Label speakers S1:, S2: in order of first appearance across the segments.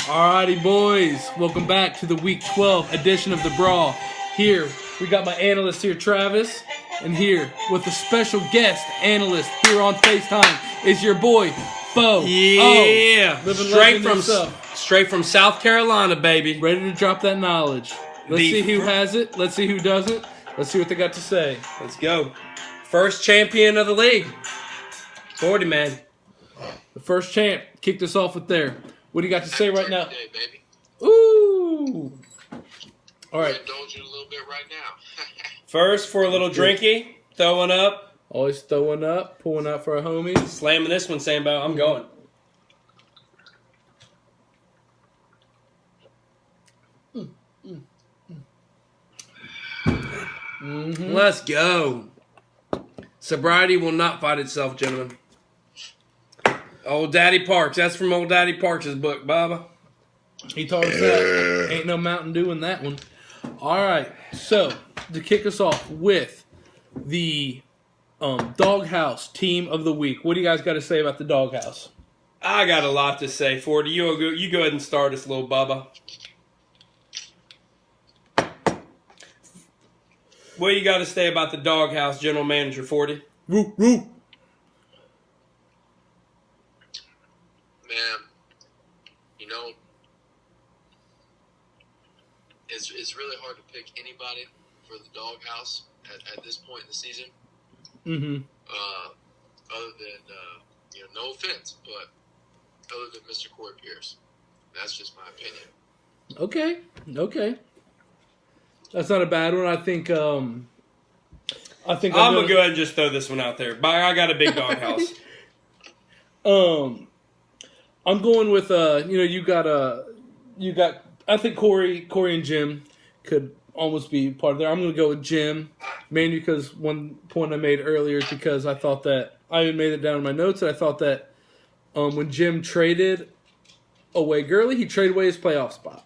S1: Alrighty, boys. Welcome back to the Week 12 edition of The Brawl. Here, we got my analyst here, Travis. And here, with a special guest analyst here on FaceTime, is your boy, Bo.
S2: Yeah.
S1: Oh,
S2: straight from South Carolina, baby.
S1: Ready to drop that knowledge. Let's see who has it. Let's see who doesn't. Let's see what they got to say.
S2: Let's go. First champion of the league. 40, man.
S1: The first champ kicked us off with there. What do you got to say right now?
S3: Day, baby.
S1: Ooh. All right.
S3: Indulge you a little bit right now.
S2: First for a little drinky, throwing up.
S1: Always throwing up, pulling out for our homies.
S2: Slamming this one, Sambo. I'm going.
S1: Mm-hmm.
S2: Let's go. Sobriety will not fight itself, gentlemen. Old Daddy Parks. That's from Old Daddy Parks' book, Baba.
S1: He told us that. Ain't no Mountain Dew in that one. All right. So, to kick us off with the Doghouse Team of the Week. What do you guys got to say about the Doghouse?
S2: I got a lot to say, Forty. You go ahead and start us, little Bubba. What do you got to say about the Doghouse, General Manager, 40?
S1: Woo, woo.
S3: Man, you know, it's really hard to pick anybody for the Doghouse at this point in the season.
S1: Mm-hmm.
S3: Other than, no offense, but other than Mr. Corey Pierce. That's just my opinion.
S1: Okay. That's not a bad one. I think
S2: I'm gonna go ahead and just throw this one out there. I got a big Doghouse.
S1: I'm going with you got I think Corey and Jim could almost be part of there. I'm going to go with Jim, mainly because one point I made earlier is because I thought that I even made it down in my notes. And I thought that when Jim traded away Gurley, he traded away his playoff spot.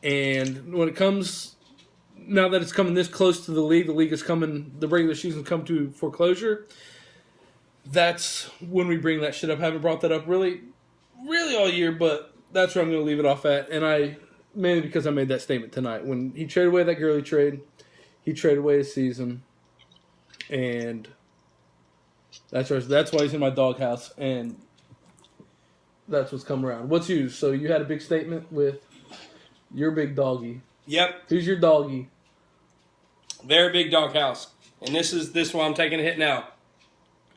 S1: And when it comes, now that it's coming this close to the league is coming, the regular season's come to foreclosure. That's when we bring that shit up. I haven't brought that up really all year, but that's where I'm going to leave it off at. And mainly because I made that statement tonight. When he traded away that Gurley trade, he traded away his season. And that's why he's in my Doghouse. And that's what's come around. What's you? So you had a big statement with your big doggy.
S2: Yep.
S1: Who's your doggy?
S2: Very big Doghouse. And this is why I'm taking a hit now.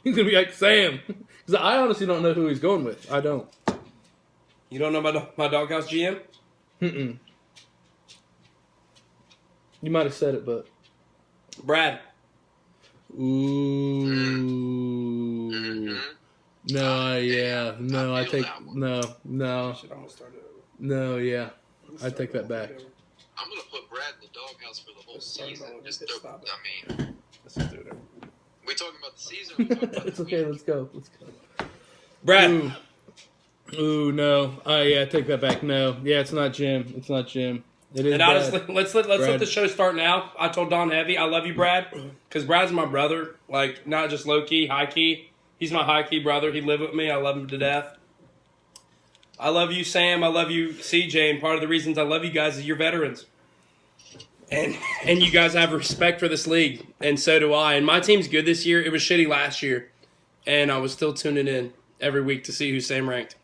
S1: He's going to be like Sam. Because I honestly don't know who he's going with. I don't.
S2: You don't know my Doghouse GM?
S1: Mm-mm. You might have said it, but...
S2: Brad.
S1: Ooh. No, yeah. No, I take... No. No, yeah. I take that back.
S3: I'm going to put Brad in the Doghouse for the whole season. Let's do it. We talking about the season? Or we talking about
S1: It's
S3: the
S1: okay,
S3: week?
S1: let's go.
S2: Brad.
S1: Ooh, no. Yeah, take that back. No. Yeah, it's not Jim. It is
S2: And
S1: Brad.
S2: honestly, let's let the show start now. I told Don Heavy, I love you, Brad, because Brad's my brother. Like, not just low key, high key. He's my high key brother. He lived with me. I love him to death. I love you, Sam. I love you, CJ. And part of the reasons I love you guys is you're veterans. And you guys have respect for this league, and so do I. And my team's good this year. It was shitty last year, and I was still tuning in every week to see who Sam ranked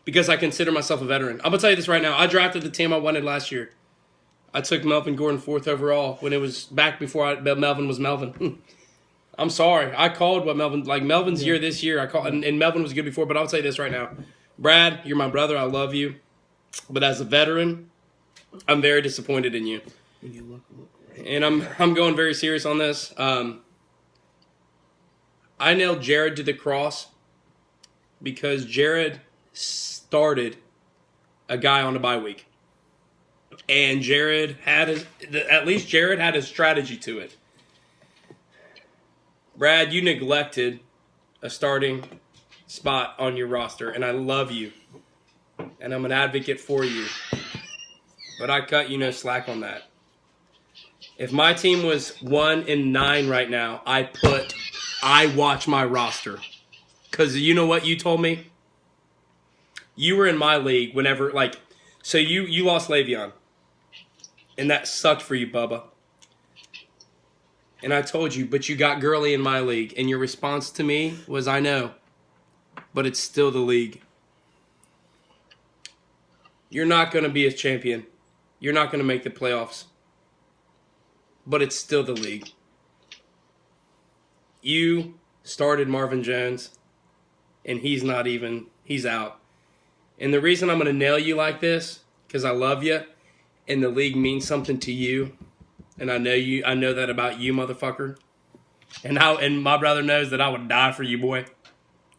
S2: because I consider myself a veteran. I'm going to tell you this right now. I drafted the team I wanted last year. I took Melvin Gordon 4th overall when it was back before Melvin was Melvin. I'm sorry. I called what Melvin's year this year. I called, and Melvin was good before, but I'll tell you this right now. Brad, you're my brother. I love you. But as a veteran, I'm very disappointed in you. And I'm going very serious on this. I nailed Jared to the cross because Jared started a guy on a bye week. And Jared had a strategy to it. Brad, you neglected a starting spot on your roster, and I love you. And I'm an advocate for you. But I cut you no slack on that. If my team was 1-9 right now, I watch my roster. Because you know what you told me? You were in my league whenever, like, so you lost Le'Veon. And that sucked for you, Bubba. And I told you, but you got Gurley in my league. And your response to me was, I know. But it's still the league. You're not going to be a champion. You're not going to make the playoffs. But it's still the league. You started Marvin Jones. And he's out. And the reason I'm going to nail you like this, because I love you. And the league means something to you. And I know that about you, motherfucker. And my brother knows that I would die for you, boy.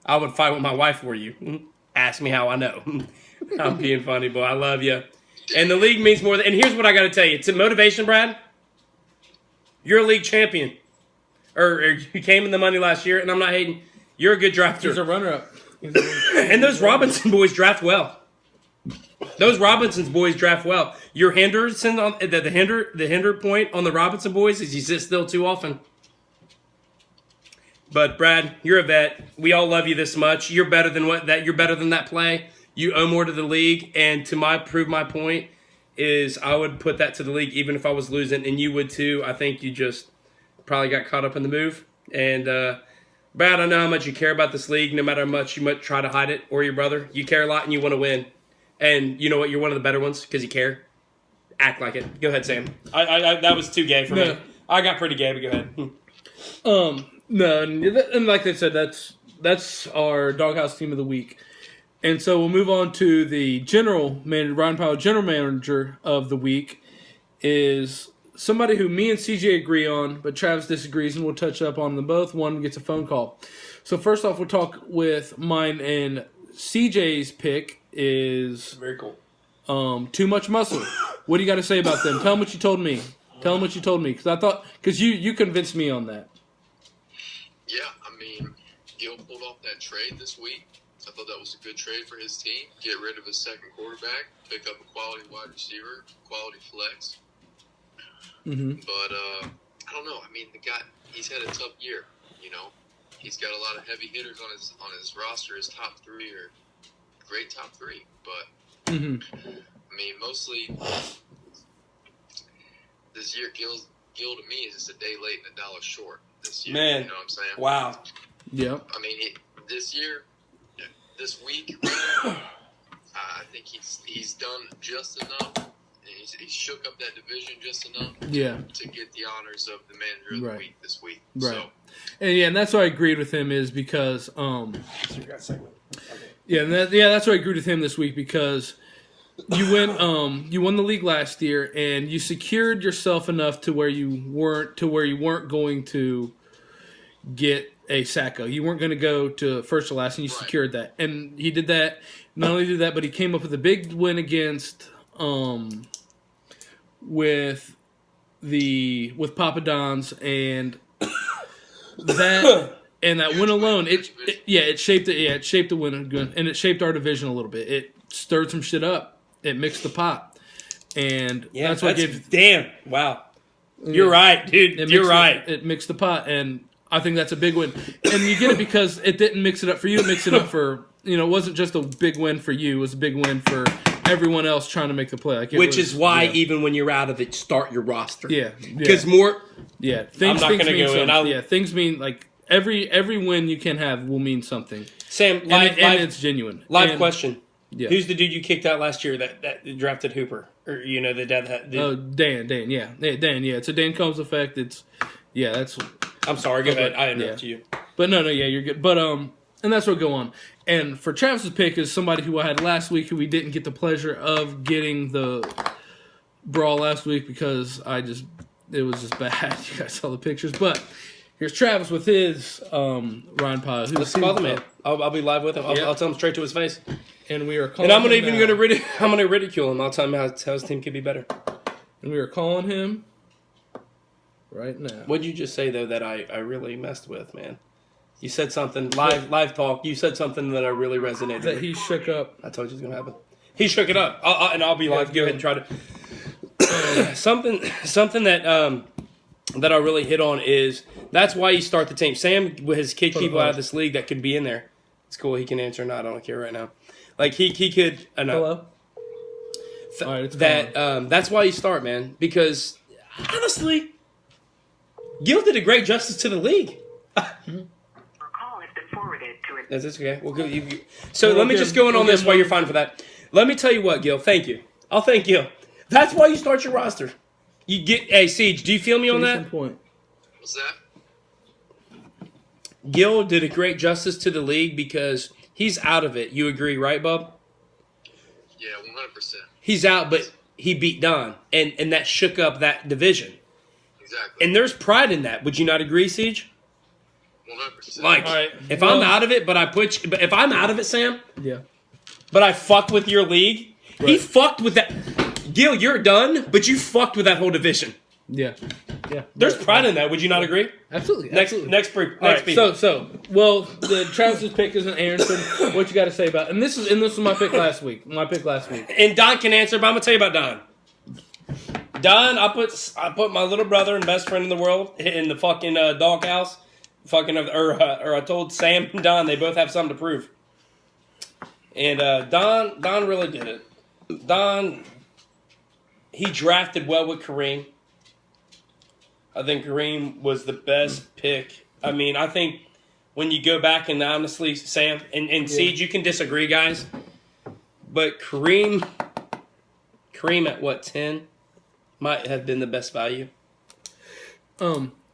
S2: I would fight with my wife for you. Ask me how I know. I'm being funny, boy. I love you. And the league means more. And here's what I got to tell you. It's a motivation, Brad. You're a league champion. Or you came in the money last year, and I'm not hating. You're a good drafter.
S1: He's a runner-up.
S2: And those Robinson boys draft well. Those Robinson's boys draft well. Your Henderson on the hinder point on the Robinson boys is you sit still too often. But Brad, you're a vet. We all love you this much. You're better than You're better than that play. You owe more to the league. And to prove my point is I would put that to the league even if I was losing, and you would too. I think you just probably got caught up in the move. And Brad, I know how much you care about this league. No matter how much you might try to hide it, or your brother, you care a lot and you want to win. And you know what? You're one of the better ones because you care. Act like it. Go ahead, Sam. I that was too gay for me. I got pretty gay, but go ahead.
S1: No, and like I said, that's our Doghouse Team of the Week. And so we'll move on to the Ryan Powell, general manager of the week, is somebody who me and CJ agree on, but Travis disagrees, and we'll touch up on them both. One gets a phone call. So first off, we'll talk with mine and CJ's pick is
S2: very cool.
S1: Too Much Muscle. What do you got to say about them? Tell them what you told me. Because you convinced me on that.
S3: Yeah, I mean, Gil pulled off that trade this week. I thought that was a good trade for his team. Get rid of his second quarterback, pick up a quality wide receiver, quality flex.
S1: Mm-hmm.
S3: But I don't know. I mean, the guy, he's had a tough year. You know, he's got a lot of heavy hitters on his roster. His top three are great top three, but
S1: mm-hmm.
S3: I mean, mostly this year, Gil to me is just a day late and $1 short this year.
S2: Man,
S3: you know what I'm saying?
S2: Wow.
S1: Yep.
S3: I mean, this week, I think he's done just enough. He shook up that division just enough to get the honors of the manager of the week this week.
S1: Right.
S3: So.
S1: And that's why I agreed with him is because that's why I agreed with him this week because you won the league last year and you secured yourself enough to where you weren't going to get a Sacco. You weren't going to go to first or last, and you secured that. And he did that. Not only did that, but he came up with a big win against with Papa Don's, and that win alone, it shaped the win, and it shaped our division a little bit. It stirred some shit up. It mixed the pot, and that's what gave.
S2: Damn! Wow, you're right, dude. You're right.
S1: It mixed the pot, and I think that's a big win. And you get it because it didn't mix it up for you. It mixed it up for it wasn't just a big win for you. It was a big win for everyone else trying to make the play.
S2: Which is why even when you're out of it, start your roster.
S1: Yeah,
S2: because more.
S1: Yeah,
S2: I'm not going to go in.
S1: Things mean like every win you can have will mean something.
S2: Sam,
S1: and it's genuine.
S2: Question. Yeah. Who's the dude you kicked out last year that drafted Hooper? Or the dad that
S1: Dan, yeah. Dan, yeah. It's a Dan Combs effect. That's
S2: I'm sorry, go ahead. I interrupted you.
S1: But no, you're good. But and that's what go on. And for Travis's pick is somebody who I had last week who we didn't get the pleasure of getting the brawl last week because it was just bad. You guys saw the pictures. But here's Travis with his Ryan Pye.
S2: Let's call the man. I'll be live with him. I'll tell him straight to his face.
S1: And we are calling.
S2: And I'm gonna ridicule him. I'll tell him how his team could be better.
S1: And we are calling him right now.
S2: What'd you just say though that I really messed with, man? You said something live talk. You said something that I really resonated.
S1: That he shook up.
S2: I told you it was gonna happen. He shook it up, I'll be live. Go ahead and try to. Something that I really hit on is that's why you start the team. Sam has kicked people out of this league that could be in there. It's cool. He can answer or not. I don't care right now. Like, he could...
S1: Hello? All right, it's
S2: that's why you start, man. Because, honestly, Gil did a great justice to the league. That's okay. We'll give you. So let me just go in on this while you're fine for that. Let me tell you what, Gil. Thank you. I'll thank Gil. That's why you start your roster. You get. Hey, Siege, do you feel me on that?
S3: What's that?
S2: Gil did a great justice to the league because he's out of it. You agree, right, Bub?
S3: Yeah, 100%.
S2: He's out, but he beat Don, and that shook up that division.
S3: Exactly.
S2: And there's pride in that. Would you not agree, Siege?
S3: 100%.
S2: Like,
S1: All right.
S2: if I'm out of it, but if I'm out of it, Sam,
S1: Yeah.
S2: but I fucked with your league, he fucked with that. Gil, you're done, but you fucked with that whole division.
S1: Yeah. Yeah.
S2: There's pride in that. Would you not agree?
S1: Absolutely.
S2: Next people.
S1: Well, the Travis's pick isn't Aaronson. What you got to say about? And this was my pick last week.
S2: And Don can answer, but I'm gonna tell you about Don. Don, I put my little brother and best friend in the world in the fucking doghouse. Or I told Sam and Don they both have something to prove. And Don really did it. Don, he drafted well with Kareem. I think Kareem was the best pick. I mean, I think when you go back and honestly, Sam and Siege, you can disagree, guys. But Kareem at what, 10 might have been the best value.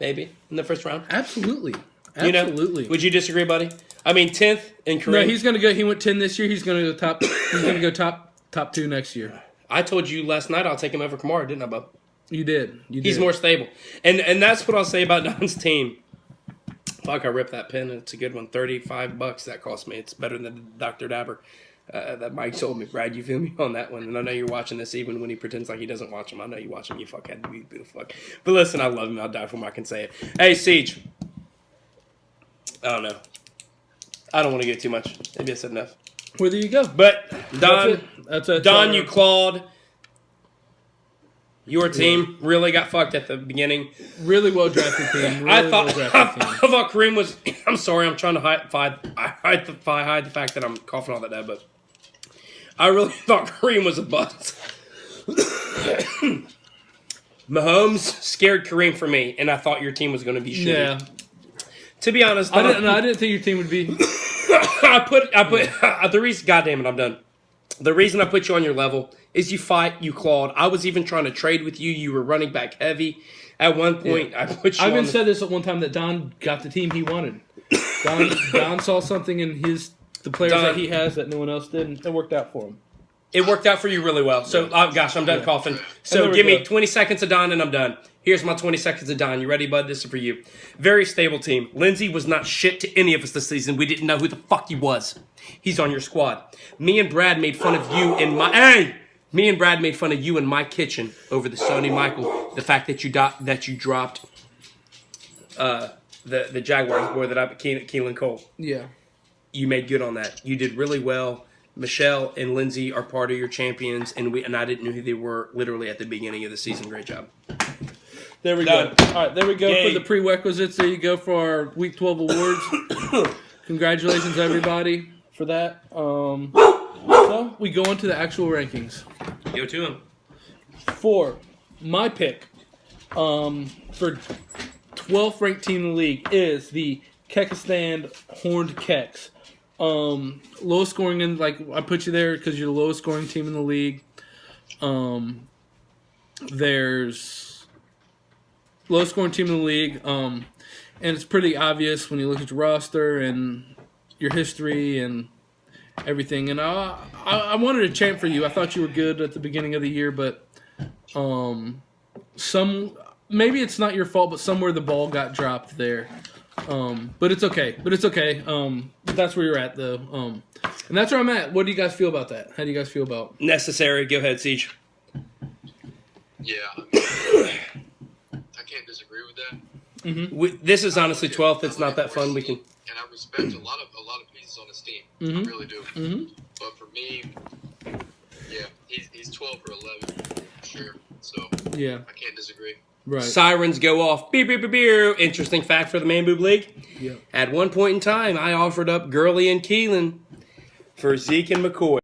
S2: Maybe in the first round.
S1: Absolutely.
S2: You know, would you disagree, buddy? I mean, 10th in Kareem.
S1: No, he's gonna go. He went 10 this year. He's gonna go top. He's gonna go top 2 next year.
S2: I told you last night I'll take him over Kamara, didn't I, Bub?
S1: You did.
S2: He's more stable, and that's what I'll say about Don's team. Fuck, I ripped that pen. It's a good one. $35 that cost me. It's better than Dr. Dabber that Mike sold me. Brad, you feel me on that one? And I know you're watching this even when he pretends like he doesn't watch him. I know you watch him. You fuckhead. You beautiful fuck. But listen, I love him. I'll die for him. I can say it. Hey, Siege. I don't know. I don't want to get too much. Maybe I said enough.
S1: Where do you go?
S2: But Don,
S1: that's it.
S2: Don, you clawed. Your team really got fucked at the beginning.
S1: Really well drafted team.
S2: I thought Kareem was. I'm sorry, I'm trying to hide the fact that I'm coughing all that day, but I really thought Kareem was a bust. Mahomes scared Kareem for me, and I thought your team was going to be shitty.
S1: Yeah.
S2: To be honest,
S1: I didn't think your team would be.
S2: I put the reason. Goddamn it, I'm done. The reason I put you on your level is you fight, you clawed. I was even trying to trade with you. You were running back heavy. At one point, I put you
S1: I even said this at one time that Don got the team he wanted. Don saw something in the players that he has that no one else did, and it worked out for him.
S2: It worked out for you really well. So, I'm done coughing. So, give me 20 seconds of Don, and I'm done. Here's my 20 seconds of Don. You ready, bud? This is for you. Very stable team. Lindsey was not shit to any of us this season. We didn't know who the fuck he was. He's on your squad. Me and Brad made fun of you in my... Hey! Me and Brad made fun of you in my kitchen over the Sony Michael. The fact that you dropped the Jaguars boy that I put Keelan Cole.
S1: Yeah.
S2: You made good on that. You did really well. Michelle and Lindsay are part of your champions, and I didn't know who they were literally at the beginning of the season. Great job.
S1: There we go. All right, there we go for the prerequisites. There you go for our Week 12 awards. Congratulations, everybody, for that. So we go into the actual rankings.
S2: Go to him.
S1: For my pick, for 12th ranked team in the league is the Kekistan Horned Keks. Lowest scoring in, I put you there because you're the lowest scoring team in the league. There's lowest scoring team in the league. And it's pretty obvious when you look at your roster and your history and everything. And I wanted to chant for you. I thought you were good at the beginning of the year, but maybe it's not your fault, but somewhere the ball got dropped there. But it's okay. That's where you're at, though. And that's where I'm at. What do you guys feel about that? How do you guys feel about
S2: necessary? Go ahead, Siege.
S3: Yeah, I can't disagree with that.
S2: Mm-hmm. This is honestly 12th. It's not that fun. We can.
S3: And I respect a lot of pieces on his team.
S1: Mm-hmm.
S3: I really do.
S1: Mm-hmm.
S3: But for me, yeah, he's 12 or 11, for sure. So
S1: yeah,
S3: I can't disagree.
S1: Right.
S2: Sirens go off. Beep, beep, beep, beep. Interesting fact for the Man Boob League.
S1: Yep.
S2: At one point in time, I offered up Gurley and Keelan for Zeke and McCoy.